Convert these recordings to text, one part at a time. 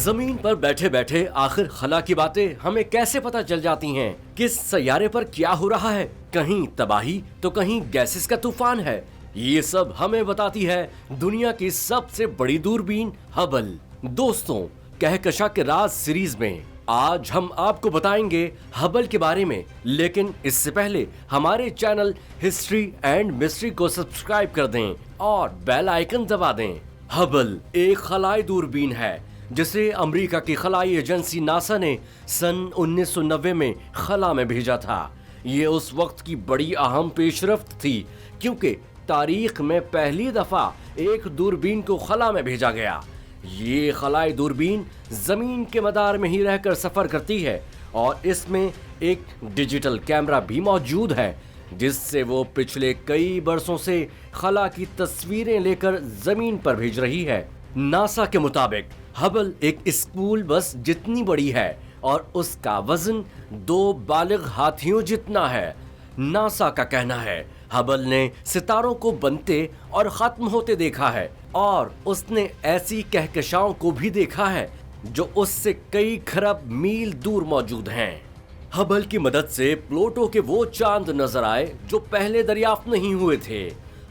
जमीन पर बैठे बैठे आखिर खला की बातें हमें कैसे पता चल जाती हैं? किस सैयारे पर क्या हो रहा है? कहीं तबाही तो कहीं गैसेस का तूफान है। ये सब हमें बताती है दुनिया की सबसे बड़ी दूरबीन हबल। दोस्तों, कहकशां के राज सीरीज में आज हम आपको बताएंगे हबल के बारे में, लेकिन इससे पहले हमारे चैनल हिस्ट्री एंड मिस्ट्री को सब्सक्राइब कर दें और बेल आइकन दबा दें। हबल एक खलाई दूरबीन है जिसे अमेरिका की खलाई एजेंसी नासा ने सन 1990 में खला में भेजा था। ये उस वक्त की बड़ी अहम पेशरफ्त थी क्योंकि तारीख में पहली दफा एक दूरबीन को खला में भेजा गया। ये खलाई दूरबीन जमीन के मदार में ही रहकर सफर करती है और इसमें एक डिजिटल कैमरा भी मौजूद है जिससे वो पिछले कई बरसों से खला की तस्वीरें लेकर जमीन पर भेज रही है। नासा के मुताबिक हबल एक स्कूल बस जितनी बड़ी है और उसका वजन 2 बालिग हाथियों जितना है। नासा का कहना है हबल ने सितारों को बनते और खत्म होते देखा है और उसने ऐसी कहकशाओं को भी देखा है जो उससे कई खरब मील दूर मौजूद हैं। हबल की मदद से प्लूटो के वो चांद नजर आए जो पहले दरियाफ्त नहीं हुए थे।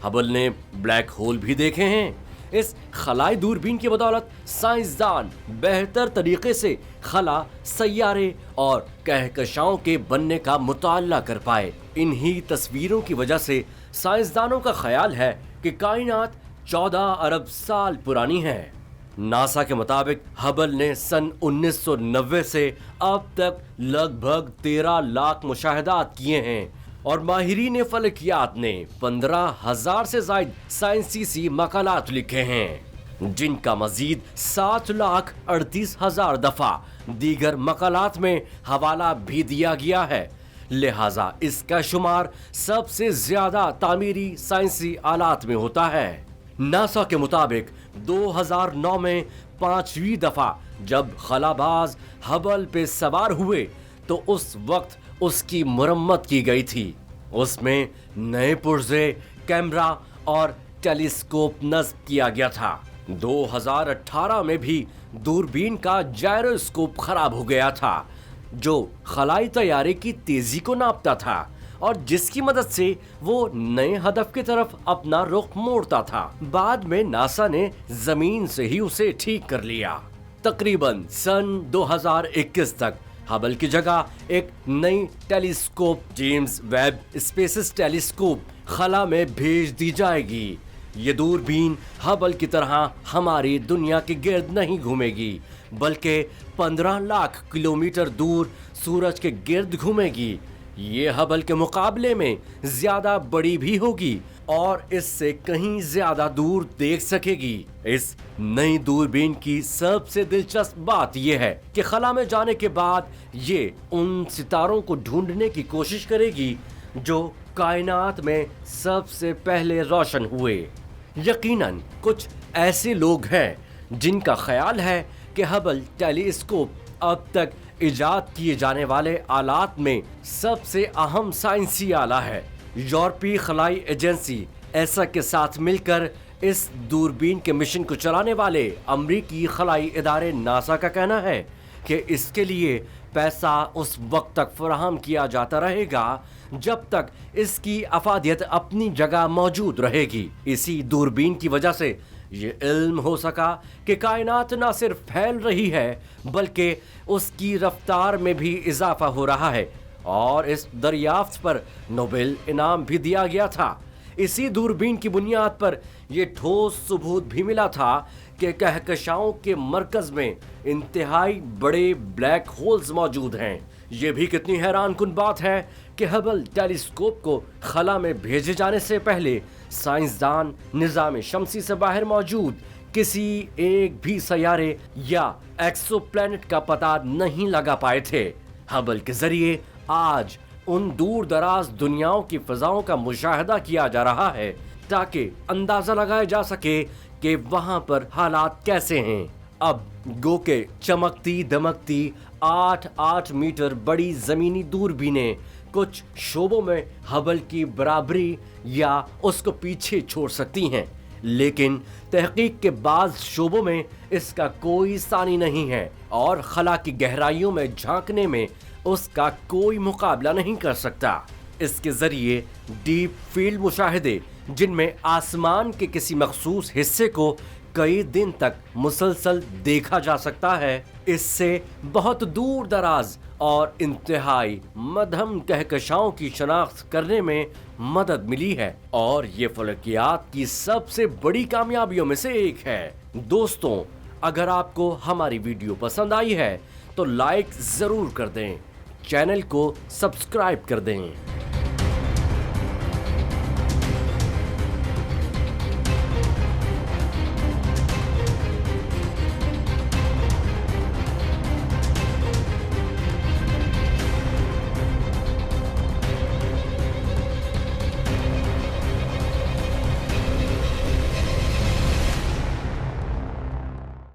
हबल ने ब्लैक होल भी देखे हैं। इस खलाई दूरबीन की बदौलत साइंसदान बेहतर तरीके से खला, सैयारे और कहकशाओं के बनने का मुताला कर पाए। इन्हीं तस्वीरों की वजह से साइंसदानों का ख्याल है कि कायनात 14 अरब साल पुरानी है। नासा के मुताबिक हबल ने सन 1990 से अब तक लगभग 13 लाख मुशाहिदात किए हैं और माहिरीन फलकियात ने 15,000 से ज्यादा साइंसी मकालात लिखे हैं जिनका मजीद 7,38,000 दफा दीगर मकालात में हवाला भी दिया गया है। लिहाजा इसका शुमार सबसे ज्यादा तामीरी साइंसी आलात में होता है। नासा के मुताबिक 2009 में 5वीं दफा जब खलाबाज हबल पे सवार हुए तो उस वक्त उसकी मुरम्मत की गई थी। उसमें नए पुर्जे, कैमरा और टेलीस्कोप नस्ब किया गया था। 2018 में भी दूरबीन का जायरोस्कोप खराब हो गया था जो खलाई तैयारे की तेजी को नापता था और जिसकी मदद से वो नए हदफ की तरफ अपना रुख मोड़ता था। बाद में नासा ने जमीन से ही उसे ठीक कर लिया। तकरीबन सन 2021 तक हबल की जगह एक नई telescope James Webb space telescope खला में भेज दी जाएगी। ये दूरबीन हबल की तरह हमारी दुनिया के गिर्द नहीं घूमेगी बल्कि 15 लाख किलोमीटर दूर सूरज के गिर्द घूमेगी। ये हबल के मुकाबले में ज्यादा बड़ी भी होगी और इससे कहीं ज्यादा दूर देख सकेगी। इस नई दूरबीन की सबसे दिलचस्प बात यह है कि खला में जाने के बाद ये उन सितारों को ढूंढने की कोशिश करेगी जो कायनात में सबसे पहले रोशन हुए। यकीनन कुछ ऐसे लोग हैं जिनका ख्याल है कि हबल टेलीस्कोप अब तक इजाद किए जाने वाले आलात में सबसे अहम साइंसी आला है। यूरोपीय खलाई एजेंसी एसा के साथ मिलकर इस दूरबीन के मिशन को चलाने वाले अमरीकी खलाई इदारे नासा का कहना है कि इसके लिए पैसा उस वक्त तक फराहम किया जाता रहेगा जब तक इसकी अफादियत अपनी जगह मौजूद रहेगी। इसी दूरबीन की वजह से ये इल्म हो सका कि कायनात न सिर्फ फैल रही है बल्कि उसकी रफ्तार में भी इजाफा हो रहा है और इस दरियाफ्त पर नोबेल इनाम भी दिया गया था। इसी दूरबीन की बुनियाद पर यह ठोस सबूत भी मिला था कि कहकशाओं के मरकज में इंतहाई बड़े ब्लैक होल्स मौजूद हैं। ये भी कितनी हैरान कुन बात है कि हबल टेलीस्कोप को खला में भेजे जाने से पहले साइंसदान निजाम शमसी से बाहर मौजूद किसी एक भी सैयारे या एक्सोप्लैनेट का पता नहीं लगा पाए थे। हबल के जरिए आज उन दूर दराज दुनियाओं की फिजाओं का मुशाहिदा किया जा रहा है ताकि अंदाजा लगाया जा सके कि वहां पर हालात कैसे हैं। अब गो के चमकती दमकती 8-8 मीटर बड़ी जमीनी दूरबीनें कुछ शोबों में हबल की बराबरी या उसको पीछे छोड़ सकती हैं। لیکن تحقیق کے بعض شعبوں میں اس کا کوئی ثانی نہیں ہے اور خلا کی گہرائیوں میں جھانکنے میں اس کا کوئی مقابلہ نہیں کر سکتا۔ اس کے ذریعے ڈیپ فیلڈ مشاہدے، جن میں آسمان کے کسی مخصوص حصے کو کئی دن تک مسلسل دیکھا جا سکتا ہے، اس سے بہت دور دراز اور انتہائی مدھم کہکشاؤں کی شناخت کرنے میں مدد ملی ہے، اور یہ فلکیات کی سب سے بڑی کامیابیوں میں سے ایک ہے۔ دوستوں، اگر آپ کو ہماری ویڈیو پسند آئی ہے تو لائک ضرور کر دیں، چینل کو سبسکرائب کر دیں۔